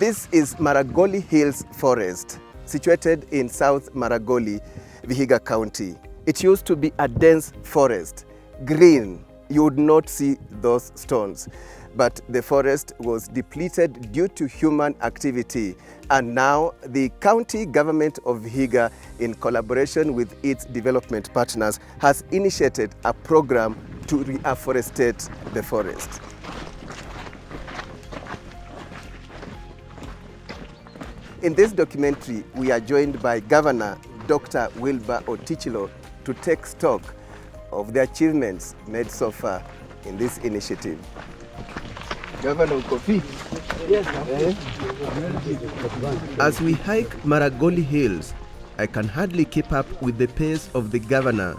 This is Maragoli Hills Forest, situated in South Maragoli, Vihiga County. It used to be a dense forest, green. You would not see those stones. But the forest was depleted due to human activity. And now the county government of Vihiga, in collaboration with its development partners, has initiated a program to reforestate the forest. In this documentary, we are joined by Governor Dr. Wilbur Otichilo to take stock of the achievements made so far in this initiative. Governor Kofi. Yes. As we hike Maragoli Hills, I can hardly keep up with the pace of the governor,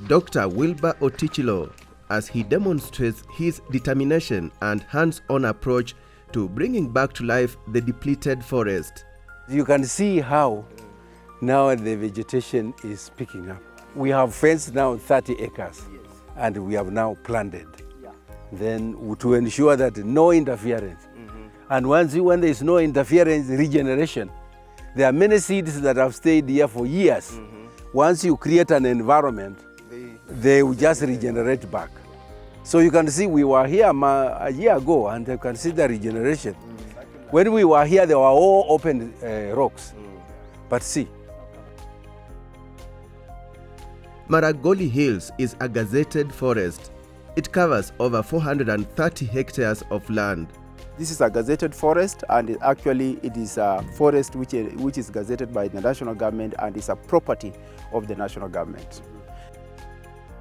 Dr. Wilbur Otichilo, as he demonstrates his determination and hands-on approach to bringing back to life the depleted forest. You can see how now the vegetation is picking up. We have fenced now 30 acres, yes, and we have now planted. Yeah. Then to ensure that no interference. And when there is no interference, regeneration. There are many seeds that have stayed here for years. Once you create an environment, they will just regenerate back. So you can see we were here a year ago, and you can see the regeneration. When we were here, they were all open rocks. But see. Maragoli Hills is a gazetted forest. It covers over 430 hectares of land. This is a gazetted forest, and it is a forest which is gazetted by the national government and is a property of the national government.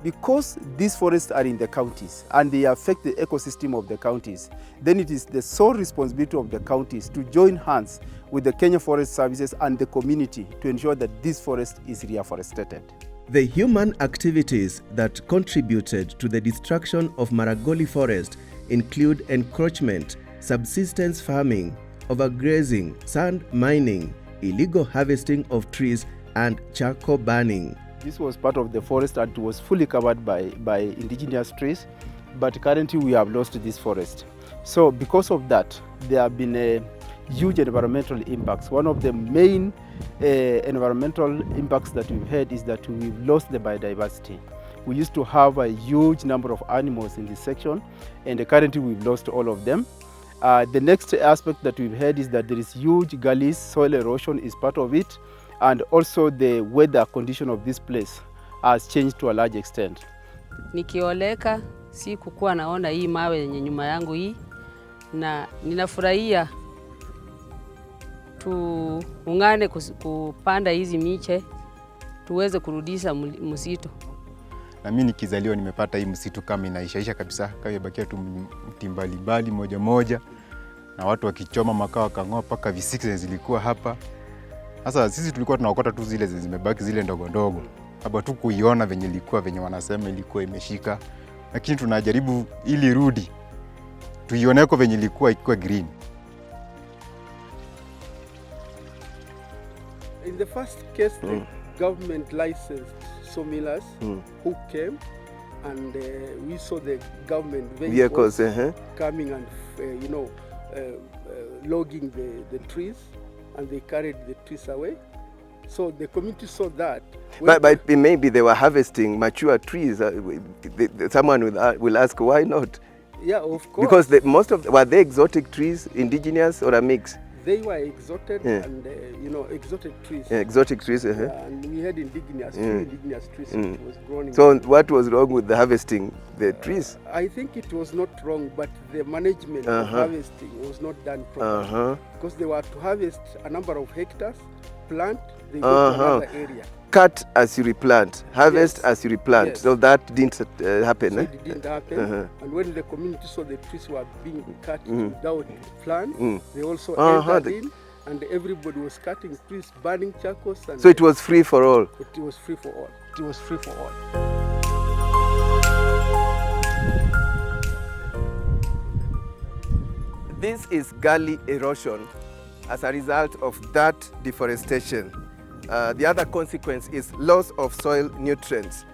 Because these forests are in the counties and they affect the ecosystem of the counties, then it is the sole responsibility of the counties to join hands with the Kenya Forest Services and the community to ensure that this forest is reforested. The human activities that contributed to the destruction of Maragoli Forest include encroachment, subsistence farming, overgrazing, sand mining, illegal harvesting of trees, and charcoal burning. This was part of the forest and it was fully covered by indigenous trees, but currently we have lost this forest. So because of that, there have been huge environmental impacts. One of the main environmental impacts that we've had is that we've lost the biodiversity. We used to have a huge number of animals in this section, and currently we've lost all of them. The next aspect that we've had is that there is huge gullies, soil erosion is part of it, and also the weather condition of this place has changed to a large extent. Nikioleka si kukuwa naona hii mawe yenye nyuma yangu hii, na ninafurahia tuungane kupanda hizi miche tuweze kurudisha msitu. Na mimi nikizaliwa nimepata hii msitu kama inaishaisha kabisa, kama ibakia tu mti mbalimbali moja moja, na watu wakichoma makaa wakang'oa paka V6 zilikuwa hapa. Sasa sisi tulikuwa tunaokota tu zile zimebaki zile ndogo ndogo. Haba tu kuiona venye ilikuwa, venye wanasema ilikuwa imeshika. Lakini tunajaribu ili rudi tuioneko venye ilikuwa ikuwa green. In the first case, the government licensed sawmillers who came, and we saw the government vehicles coming and logging the trees, and they carried the trees away. So the community saw that. But maybe they were harvesting mature trees. Someone will ask, why not? Yeah, of course. Because were they exotic trees, indigenous, or a mix? They were exotic and exotic trees. Yeah, exotic trees. And we had indigenous trees which was growing. So what was wrong with the harvesting the trees? I think it was not wrong, but the management of harvesting was not done properly. Because they were to harvest a number of hectares, plant, they go to another area. Cut as you replant, harvest as you replant. Yes. So that didn't happen. So it didn't happen. And when the community saw the trees were being cut without plants, they also entered in, and everybody was cutting trees, burning charcoals. And so it was free for all? It was free for all. It was free for all. This is gully erosion as a result of that deforestation. The other consequence is loss of soil nutrients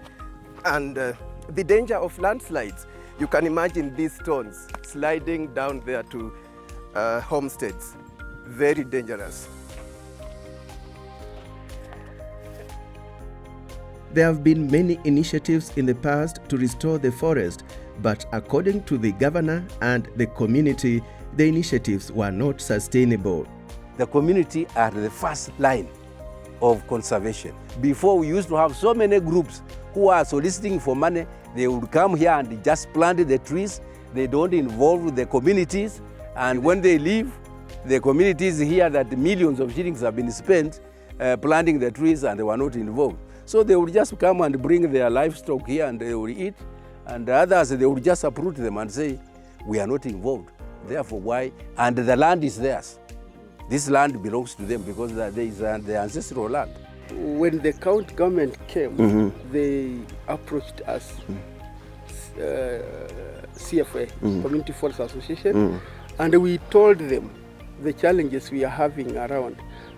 and the danger of landslides. You can imagine these stones sliding down there to homesteads. very dangerous. There have been many initiatives in the past to restore the forest, but according to the governor and the community, the initiatives were not sustainable. The community are the first line of conservation. Before, we used to have so many groups who are soliciting for money. They would come here and just plant the trees. They don't involve the communities. And when they leave, the communities hear that millions of shillings have been spent planting the trees and they were not involved. So they would just come and bring their livestock here and they would eat. And the others, they would just uproot them and say, we are not involved. Therefore, why? And the land is theirs. This land belongs to them because there is the ancestral land. When the county government came, they approached us, CFA, Community Forest Association, and we told them the challenges we are having around,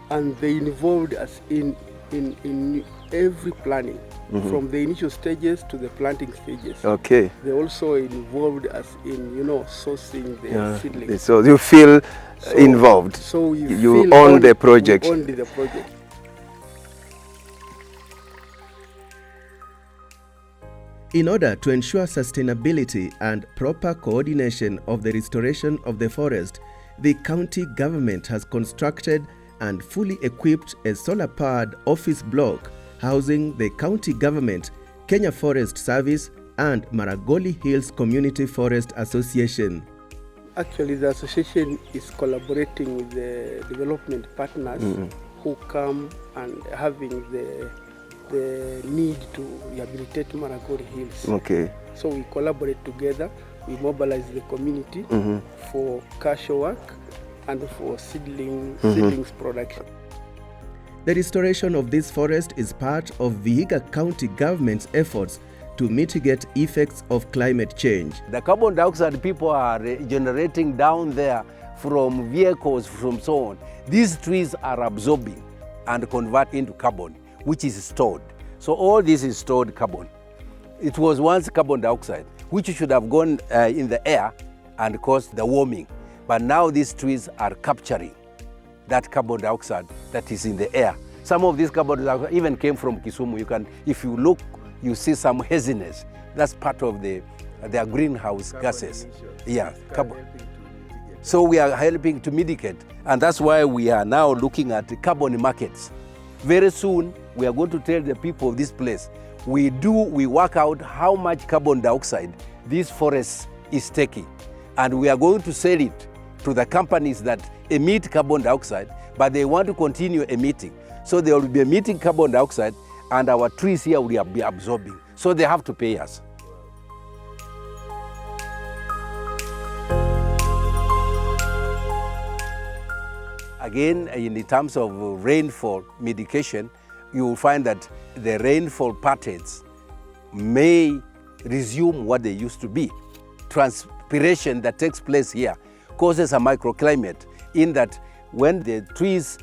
and they involved us in every planning, from the initial stages to the planting stages. Okay. They also involved us in, sourcing the seedlings. So you feel involved. So you own the project. We own the project. In order to ensure sustainability and proper coordination of the restoration of the forest, the county government has constructed and fully equipped a solar-powered office block housing the county government, Kenya Forest Service, and Maragoli Hills Community Forest Association. Actually, the association is collaborating with the development partners who come and having the need to rehabilitate Maragoli Hills. Okay. So we collaborate together, we mobilize the community for cash work and for seedlings production. The restoration of this forest is part of Vihiga County government's efforts to mitigate effects of climate change. The carbon dioxide people are generating down there from vehicles, from so on. These trees are absorbing and convert into carbon, which is stored. So all this is stored carbon. It was once carbon dioxide, which should have gone in the air and caused the warming. But now these trees are capturing that carbon dioxide that is in the air. Some of this carbon dioxide even came from Kisumu. If you look, you see some haziness. That's part of their greenhouse gases. Emissions. Yeah, carbon. So we are helping to mitigate, and that's why we are now looking at the carbon markets. Very soon, we are going to tell the people of this place, we work out how much carbon dioxide this forest is taking, and we are going to sell it to the companies that emit carbon dioxide, but they want to continue emitting. So they will be emitting carbon dioxide, and our trees here will be absorbing. So they have to pay us. Again, in terms of rainfall mitigation, you will find that the rainfall patterns may resume what they used to be. Transpiration that takes place here causes a microclimate in that when the trees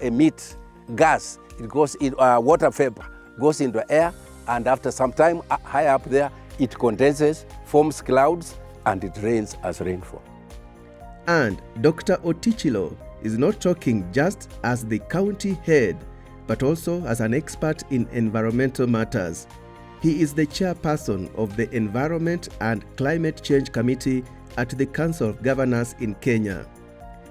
emit gas, it goes in water vapor, goes into air, and after some time high up there, it condenses, forms clouds, and it rains as rainfall. And Dr. Otichilo is not talking just as the county head, but also as an expert in environmental matters. He is the chairperson of the Environment and Climate Change Committee at the Council of Governors in Kenya.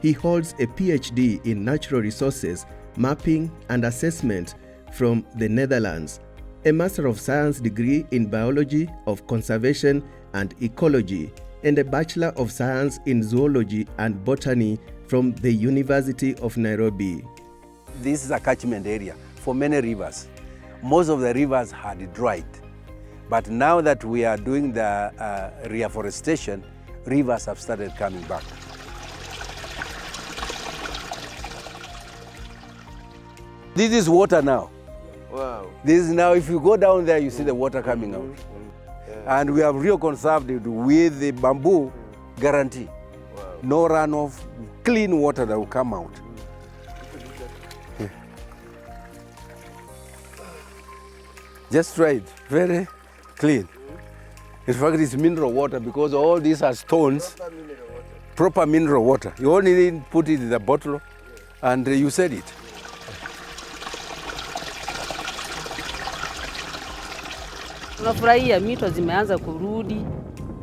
He holds a PhD in Natural Resources, Mapping and Assessment from the Netherlands, a Master of Science degree in Biology of Conservation and Ecology, and a Bachelor of Science in Zoology and Botany from the University of Nairobi. This is a catchment area for many rivers. Most of the rivers had dried. But now that we are doing the reforestation, rivers have started coming back. This is water now. Wow. This is now, if you go down there, you see the water coming out. Yeah. And we have conserved it with the bamboo guarantee. Wow. No runoff, clean water that will come out. Yeah. Just try it, very clean. In fact, it's mineral water because all these are stones. Proper mineral water. Proper mineral water. You only need to put it in the bottle And you said it. Tunafurahia mito zimeanza kurudi,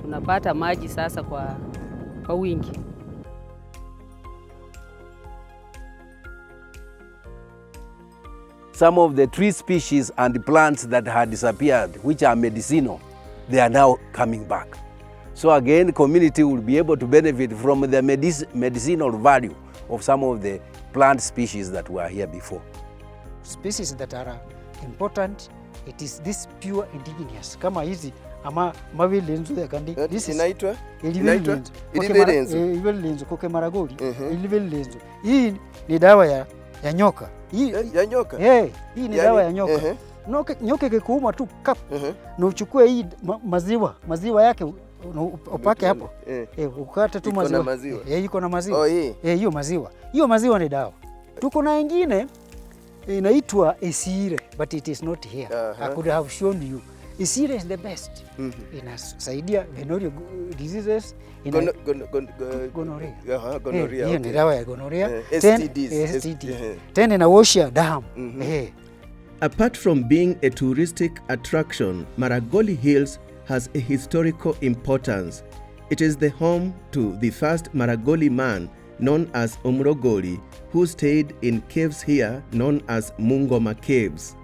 tunapata maji sasa kwa wingi. Some of the tree species and plants that had disappeared, which are medicinal, they are now coming back. So again, the community will be able to benefit from the medicinal value of some of the plant species that were here before. Species that are important, it is this pure indigenous. Kama hizi ama mavi lenzo ya kandi. This is inaitwa lenzo koke Maragoli. Lenzo. Hii ni dawa ya nyoka. Ya nyoka? Hii ni dawa ya nyoka. Nyoka ikikuuma tu kap. Na uchukue hii maziwa yake upake hapo. Ukate tu maziwa. Iko na maziwa. Iko na maziwa. Oh, hii. Hiyo maziwa. Hiyo maziwa ni dawa. Tuko na nyingine inaitwa esire, but it is not here. I could have shown you. Esire is the best. Inasaidia venereal diseases. Gonorrhea. Gonorrhea. Hiyo ni dawa ya gonorrhea. STDs. Tena inaosha damu. Apart from being a touristic attraction, Maragoli Hills has a historical importance. It is the home to the first Maragoli man, known as Maragoli, who stayed in caves here known as Mungoma Caves.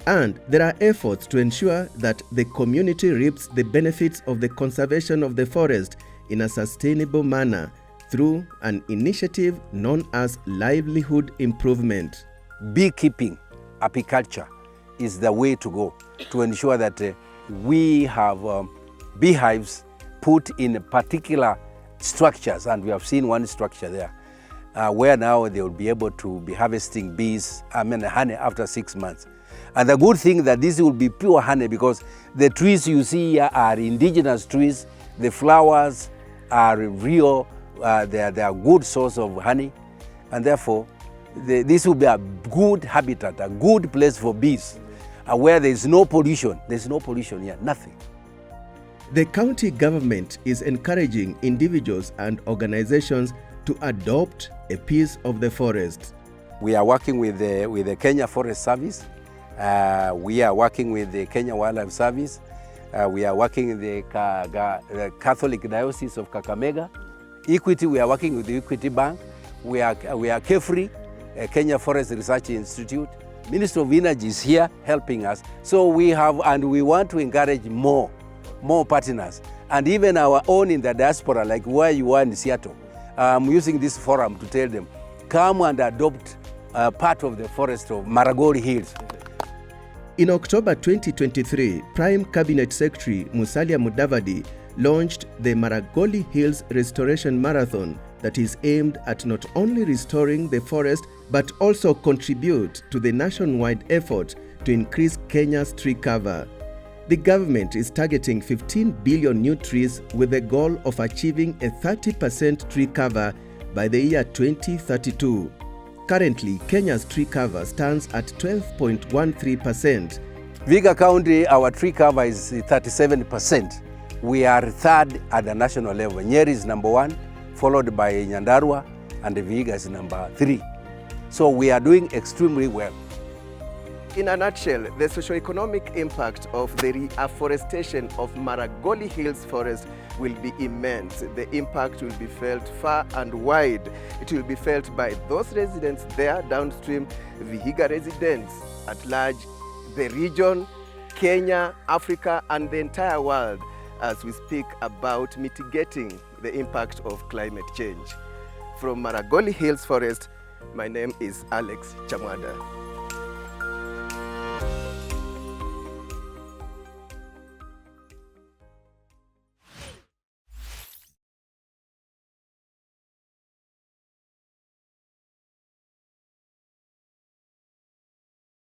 And there are efforts to ensure that the community reaps the benefits of the conservation of the forest in a sustainable manner through an initiative known as livelihood improvement. Beekeeping, apiculture is the way to go to ensure that we have beehives put in particular structures, and we have seen one structure there where now they will be able to be harvesting honey after 6 months. And the good thing that this will be pure honey, because the trees you see here are indigenous trees. The flowers are real, they are a good source of honey, and therefore this will be a good habitat, a good place for bees, where there is no pollution. There is no pollution here, nothing. The county government is encouraging individuals and organizations to adopt a piece of the forest. We are working with the Kenya Forest Service. We are working with the Kenya Wildlife Service. We are working with the Catholic Diocese of Kakamega. Equity, we are working with the Equity Bank. We are Carefree, Kenya Forest Research Institute. Minister of Energy is here helping us. So we have, and we want to encourage more partners, and even our own in the diaspora, like where you are in Seattle. I'm using this forum to tell them, come and adopt part of the forest of Maragoli Hills. In October 2023, Prime Cabinet Secretary Musalia Mudavadi launched the Maragoli Hills Restoration Marathon that is aimed at not only restoring the forest but also contribute to the nationwide effort to increase Kenya's tree cover. The government is targeting 15 billion new trees with the goal of achieving a 30% tree cover by the year 2032. Currently, Kenya's tree cover stands at 12.13%. Vihiga County, our tree cover is 37%. We are third at the national level. Nyeri is number 1, followed by Nyandarua, and Vihiga is number 3. So we are doing extremely well. In a nutshell, the socio-economic impact of the reforestation of Maragoli Hills Forest will be immense. The impact will be felt far and wide. It will be felt by those residents there downstream, Vihiga residents at large, the region, Kenya, Africa, and the entire world as we speak about mitigating the impact of climate change. From Maragoli Hills Forest, my name is Alex Chamwada.